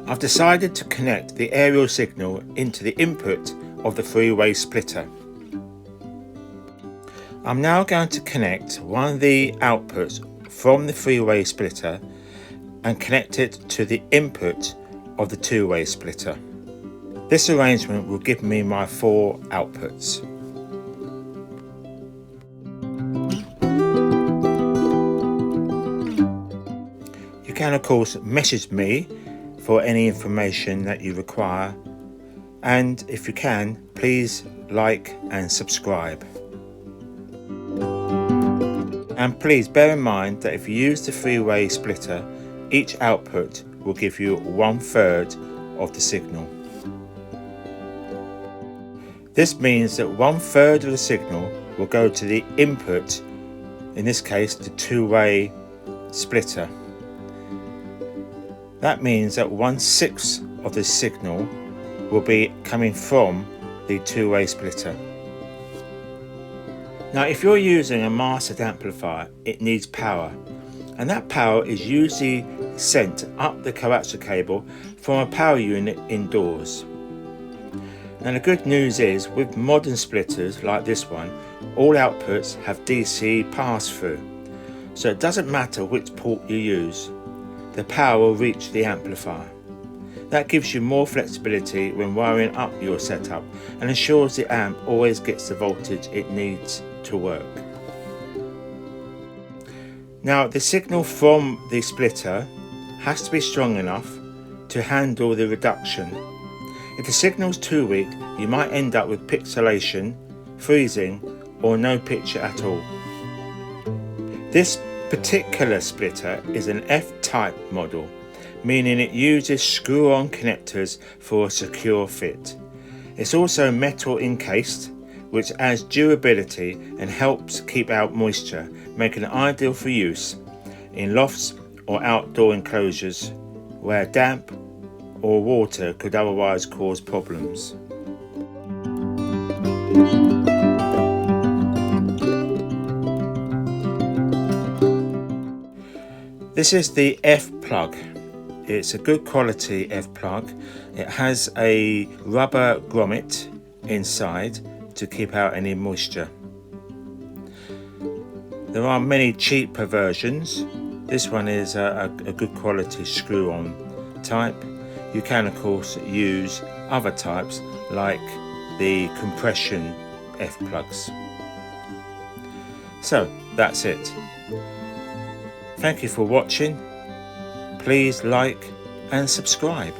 I've decided to connect the aerial signal into the input of the three-way splitter. I'm now going to connect one of the outputs from the three-way splitter and connect it to the input of the two-way splitter. This arrangement will give me my 4 outputs. You can of course message me for any information that you require, and if you can, please like and subscribe. And please bear in mind that if you use the three-way splitter, each output will give you 1/3 of the signal. This means that 1/3 of the signal will go to the input, in this case the two-way splitter. That means that 1/6 of the signal will be coming from the two-way splitter. Now if you're using a mastered amplifier, it needs power, and that power is usually sent up the coaxial cable from a power unit indoors. And the good news is, with modern splitters like this one, all outputs have DC pass-through, so it doesn't matter which port you use, the power will reach the amplifier. That gives you more flexibility when wiring up your setup and ensures the amp always gets the voltage it needs to work. Now the signal from the splitter has to be strong enough to handle the reduction. If the signal's too weak, you might end up with pixelation, freezing, or no picture at all. This particular splitter is an F-type model, meaning it uses screw-on connectors for a secure fit. It's also metal encased, which adds durability and helps keep out moisture, making it ideal for use in lofts or outdoor enclosures where damp or water could otherwise cause problems. This is the F plug. It's a good quality F plug. It has a rubber grommet inside to keep out any moisture. There are many cheaper versions. This one is a good quality screw-on type. You can of course use other types like the compression F plugs. So that's it. Thank you for watching. Please like and subscribe.